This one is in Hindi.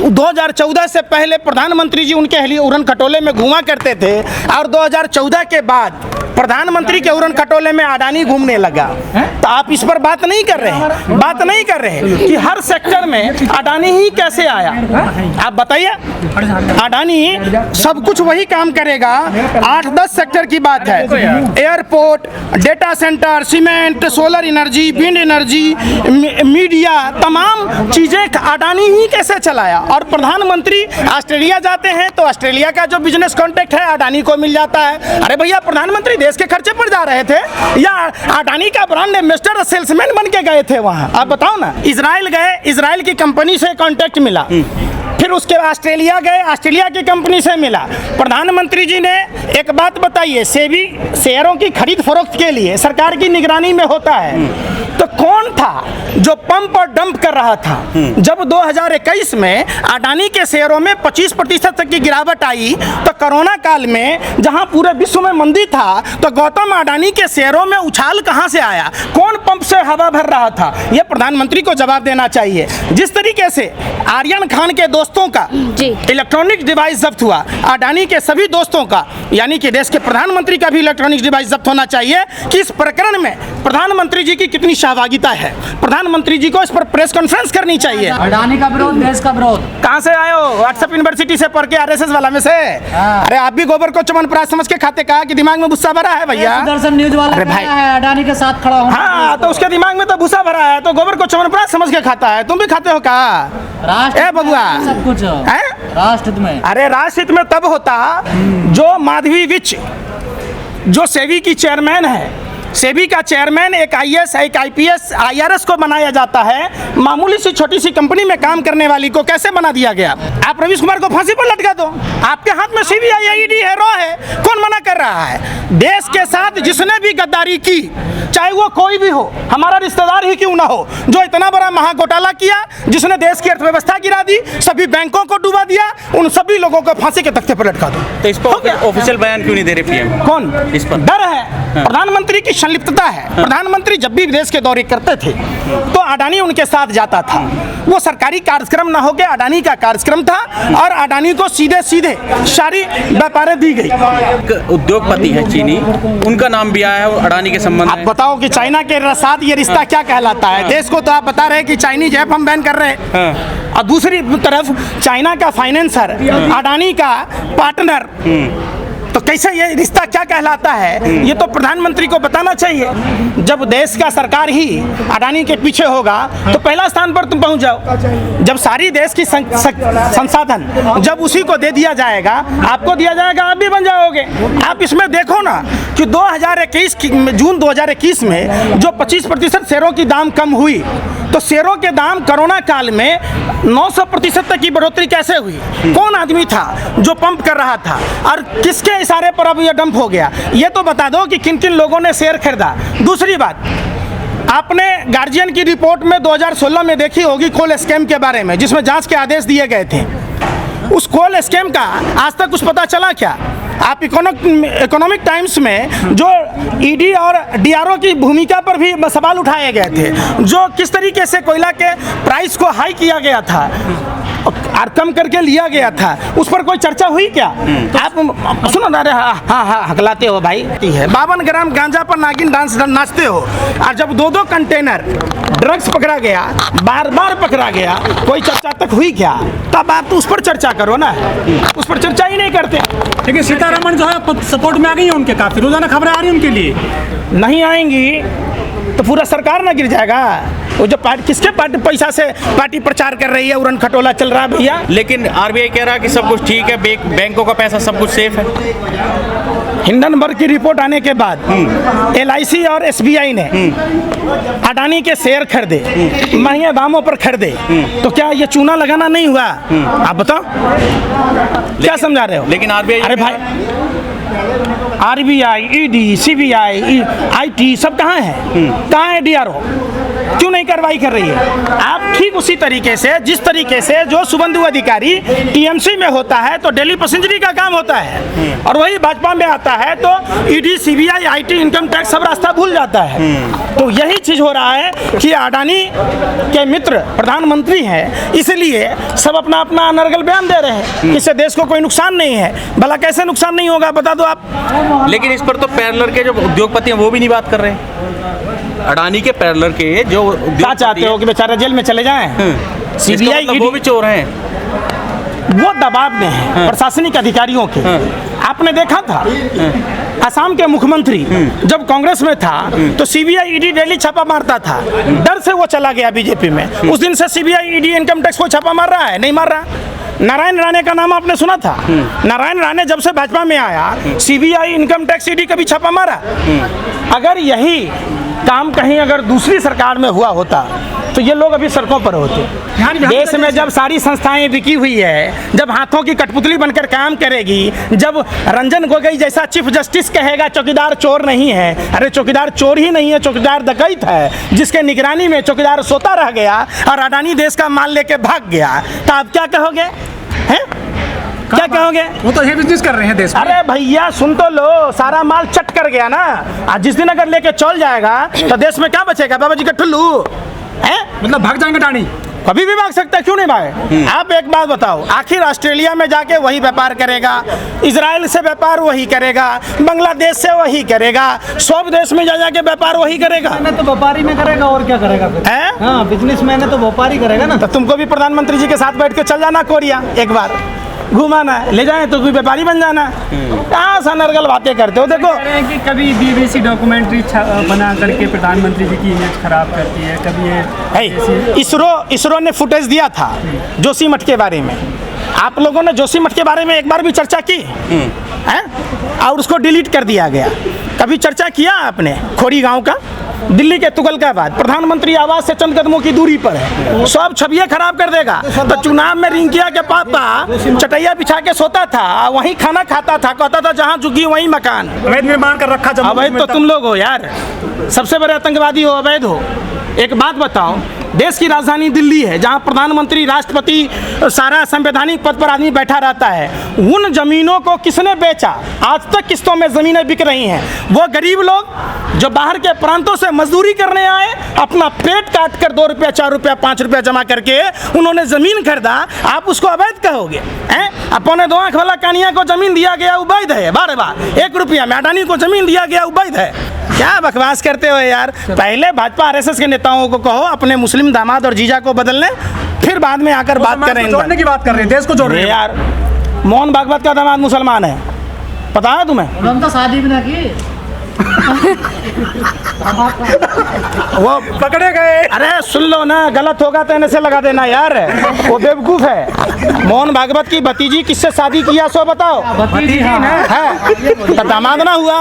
2014 से पहले प्रधानमंत्री जी उनके लिए उड़न खटोले में घुमा करते थे और 2014 के बाद प्रधानमंत्री के उड़न खटोले में अडानी घूमने लगा। तो आप इस पर बात नहीं कर रहे कि हर सेक्टर में अडानी ही कैसे आया। आप बताइए, अडानी सब कुछ वही काम करेगा। 8-10 सेक्टर की बात है, airport, data centre, cement, solar energy, wind energy, media, तमाम चीजें अडानी ही कैसे चलाया। और प्रधानमंत्री ऑस्ट्रेलिया जाते हैं तो ऑस्ट्रेलिया का जो बिजनेस कॉन्टेक्ट है अडानी को मिल जाता है। अरे भैया, प्रधानमंत्री देश के खर्चे पर जा रहे थे या अडानी का ब्रांड एम्बेसडर सेल्समैन बन के गए थे वहां? आप बताओ ना। इजराइल गए, इजराइल की कंपनी से कॉन्टेक्ट मिला, फिर उसके ऑस्ट्रेलिया गए, ऑस्ट्रेलिया की कंपनी से मिला। प्रधानमंत्री जी ने एक बात बताइए, सेबी शेयरों की खरीद फरोख्त के लिए सरकार की निगरानी में होता है, तो कौन था जो पंप और डंप कर रहा था? जब 2021 में अडानी के शेयरों में 25% तक की गिरावट आई, तो कोरोना काल में जहां पूरे विश्व में मंदी था, तो गौतम अडानी के शेयरों में उछाल कहां से आया? कौन पंप से हवा भर रहा था? यह प्रधानमंत्री को जवाब देना चाहिए। जिस तरीके से आर्यन खान के दोस्तों का इलेक्ट्रॉनिक डिवाइस जब्त हुआ, अडानी के सभी दोस्तों का, यानी कि देश के प्रधानमंत्री का भी इलेक्ट्रॉनिक डिवाइस जब्त होना चाहिए कि इस प्रकरण में प्रधानमंत्री जी की कितनी सहभागिता है। प्रधानमंत्री जी को इस पर प्रेस कॉन्फ्रेंस करनी चाहिए। अडानी का विरोध, देश का विरोध। कहाँ से आए हो? व्हाट्सएप यूनिवर्सिटी से पढ़ के, आरएसएस वाला में से? अरे आप भी गोबर को चमनप्राश समझ के खाते का कि दिमाग में भूसा भरा है भैया? दर्शन न्यूज वाला अरे भाई, अडानी के साथ खड़ा हूं। हाँ, तो उसके दिमाग में तो भूसा भरा है, तो गोबर को चमनप्राश समझ के खाता है। तुम भी खाते हो का? राष्ट्र बबुआ सब कुछ राष्ट्र में। अरे राष्ट्र हित में तब होता जो माधवी विच, जो सेबी की चेयरमैन है, सेबी का चेयरमैन एक आईएएस, एक आईपीएस, आईआरएस को बनाया जाता है। मामूली सी छोटी सी कंपनी में काम करने वाली को कैसे बना दिया गया? आप रवीश कुमार को फांसी पर लटका दो, आपके हाथ में सीबीआई, ईडी है, रॉ है, कौन मना कर रहा है? देश के साथ जिसने भी गद्दारी की, चाहे वो कोई भी हो, हमारा रिश्तेदार ही क्यों ना हो, जो इतना बड़ा महाघोटाला किया, जिसने देश की अर्थव्यवस्था गिरा दी, सभी बैंकों को डुबा दिया, उन सभी लोगों को फांसी के तख्ते पर लटका दो। तो इस पर ऑफिशियल बयान क्यों नहीं दे रहे पीएम? कौन? इस पर डर है, प्रधानमंत्री की संलिप्तता है। प्रधानमंत्री जब भी विदेश के दौरे करते थे तो अडानी उनके साथ जाता था। वो सरकारी कार्यक्रम ना होकर अडानी का कार्यक्रम था और अडानी को सीधे सीधे सारी व्यापारें दी गई। उद्योगपति है चीनी, उनका नाम भी आया है अडानी के संबंध में। आप बताओ कि चाइना के साथ ये रिश्ता क्या कहलाता है? देश को तो आप बता रहे हैं कि चाइनीज ऐप हम बैन कर रहे हैं, और दूसरी तरफ चाइना का फाइनेंसर, अडानी का पार्टनर, तो कैसे ये रिश्ता क्या कहलाता है? ये तो प्रधानमंत्री को बताना चाहिए। जब देश का सरकार ही अडानी के पीछे होगा तो पहला स्थान पर तुम पहुंच जाओ। जब सारी देश की संसाधन जब उसी को दे दिया जाएगा, आपको दिया जाएगा, आप भी बन जाओगे। आप इसमें देखो ना कि 2021 जून 2021 में जो 25% शेयरों की दाम कम हुई, तो शेयरों के दाम कोरोना काल में 900% तक की बढ़ोतरी कैसे हुई? कौन आदमी था जो पंप कर रहा था और किसके इशारे पर अब यह डंप हो गया? ये तो बता दो कि किन किन लोगों ने शेयर खरीदा। दूसरी बात, आपने गार्जियन की रिपोर्ट में 2016 में देखी होगी कोल स्कैम के बारे में, जिसमें जांच के आदेश दिए गए थे। उस कोल स्कैम का आज तक कुछ पता चला क्या? आप इकोनॉमिक टाइम्स में जो ईडी और डीआरओ की भूमिका पर भी सवाल उठाए गए थे, जो किस तरीके से कोयला के प्राइस को हाई किया गया था और कम करके लिया गया था, उस पर कोई चर्चा हुई क्या? आप सुनो ना, हाँ हकलाते हो भाई। 52 ग्राम गांजा पर नागिन डांस नाचते हो, और जब 2-2 कंटेनर ड्रग्स पकड़ा गया, बार पकड़ा गया, कोई चर्चा तक हुई क्या? तब आप तो उस पर चर्चा करो ना, उस पर चर्चा ही नहीं करते। लेकिन सीतारमण जो है सपोर्ट में आ गई है उनके, काफी रोजाना खबरें आ रही हैं उनके लिए। नहीं आएंगी तो पूरा सरकार ना गिर जाएगा। वो जो पार्टी, किसके पार्टी पैसा से पार्टी प्रचार कर रही है, उड़न खटोला चल रहा है भैया। लेकिन आरबीआई कह रहा है कि सब कुछ ठीक है, बैंकों का पैसा सब कुछ सेफ है। हिंडनबर्ग की रिपोर्ट आने के बाद एलआईसी और एसबीआई ने अडानी के शेयर खरीदे, महंगे दामों पर खरीदे, तो क्या ये चूना लगाना नहीं हुआ? आप बताओ, क्या समझा रहे हो? लेकिन आरबीआई, अरे भाई आरबीआई, ईडी, सीबीआई, आईटी सब कहाँ है? कहाँ है डीआरओ? क्यों नहीं कार्रवाई कर रही है? आप ठीक उसी तरीके से जिस तरीके से जो शुभेंदु अधिकारी टीएमसी में होता है तो दिल्ली पैसेंजरी का काम होता है, और वही भाजपा में आता है तो ED, CBI, IT, income tax सब रास्ता भूल जाता है। तो यही चीज हो रहा है कि अडानी के मित्र प्रधानमंत्री हैं, इसलिए सब अपना अपना अनर्गल बयान दे रहे हैं। इससे देश को कोई नुकसान नहीं है। भला कैसे नुकसान नहीं होगा बता दो आप। लेकिन इस पर तो पैरेलल के जो उद्योगपति हैं वो भी नहीं बात कर रहे हैं। अडानी के पैरेलल के जो क्या चाहते हो कि बेचारे जेल में चले जाएं? सीबीआई, वो भी चोर हैं। वो दबाव में है प्रशासनिक अधिकारियों के। आपने देखा था असम के मुख्यमंत्री जब कांग्रेस में था तो सीबीआई, ईडी डेली छापा मारता था, डर से वो चला गया बीजेपी में। उस दिन से सीबीआई, ईडी, इनकम टैक्स को छापा मार रहा है? नहीं मार रहा। नारायण राणे का नाम आपने सुना था? नारायण राणे जब से भाजपा में आया सीबीआई, इनकम टैक्स, ईडी कभी छापा मारा? अगर यही काम कहीं अगर दूसरी सरकार में हुआ होता तो ये लोग अभी सड़कों पर होते। देश में जब सारी संस्थाएं बिकी हुई है, जब हाथों की कठपुतली बनकर काम करेगी, जब रंजन गोगोई जैसा चीफ जस्टिस कहेगा चौकीदार चोर नहीं है, अरे चौकीदार चोर ही नहीं है, चौकीदार डकैत है, जिसके निगरानी में चौकीदार सोता रह गया और अडानी देश का माल लेके भाग गया, तो आप क्या कहोगे? हैं? क्या कहोगे? वो तो ये बिजनेस कर रहे हैं देश में। अरे भैया सुन तो लो, सारा माल चट कर गया ना। आज जिस दिन अगर लेके चल जाएगा तो देश में क्या बचेगा? बाबा जी का ठुल्लू है, मतलब भाग जाएंगे अडानी। कभी भी भाग सकता है, क्यों नहीं भागे? आप एक बात बताओ, आखिर ऑस्ट्रेलिया में जाके वही व्यापार करेगा, इजराइल से व्यापार वही करेगा, बांग्लादेश से वही करेगा, सब देश में जा जाके व्यापार वही करेगा। मैं तो व्यापारी में करेगा और क्या करेगा फिर? हैं? हाँ, बिजनेस मैन है तो व्यापारी करेगा ना। तो तुमको भी प्रधानमंत्री जी के साथ बैठ के चल जाना कोरिया, एक बार घुमाना है, ले जाए तो भी व्यापारी बन जाना। कहाँ सा नरगल बातें करते हो? देखो कह रहे हैं कि कभी बीबीसी डॉक्यूमेंट्री बना करके प्रधानमंत्री जी की इमेज खराब करती है, कभी ये इसरो ने फुटेज दिया था जोशीमठ के बारे में। आप लोगों ने जोशीमठ के बारे में एक बार भी चर्चा की है? और उसको डिलीट कर दिया गया। कभी चर्चा किया आपने खोरी गांव का? दिल्ली के तुगलकाबाद प्रधानमंत्री आवास से चंद कदमों की दूरी पर है, सब छवियां खराब कर देगा। तो चुनाव में रिंकिया के पापा चटैया बिछा के सोता था, वहीं खाना खाता था, कहता था जहां झुकी वहीं मकान। अवैध निर्माण कर रखा जम्मू अवैध तो तुम लोग हो यार, सबसे बड़े आतंकवादी हो, अवैध हो। एक बात बताओ, देश की राजधानी दिल्ली है जहां प्रधानमंत्री, राष्ट्रपति, सारा संवैधानिक पद पर आदमी बैठा रहता है। उन जमीनों को किसने बेचा? आज तक किस्तों में जमीनें बिक रही हैं। वो गरीब लोग जो बाहर के प्रांतों से मजदूरी करने आए, अपना पेट काट कर 2 रुपया, 4 रुपया, 5 रुपया जमा करके उन्होंने जमीन खरीदा, आप उसको अवैध कहोगे? हैं? अपने 2 आंख वाला कानिया को जमीन दिया गया अवैध है? बारे बार 1 रुपया में अडानी को जमीन दिया गया अवैध है? क्या बकवास करते हो यार। पहले भाजपा आरएसएस के नेताओं को कहो अपने मुस्लिम दामाद और जीजा को बदलने, फिर बाद में आकर बात करें। जोड़ने की बात कर रहे हैं, देश को जोड़ रहे हैं यार। मोहन भागवत का दामाद मुसलमान है, पता है तुम्हें? उन्होंने तो शादी भी ना की। वो पकड़े गए। अरे सुन लो ना, गलत होगा तो इन्हें से लगा देना यार, वो बेवकूफ है। मोहन भागवत की भतीजी किससे शादी किया सो बताओ? भतीजी हाँ। है तो दामाद ना हुआ।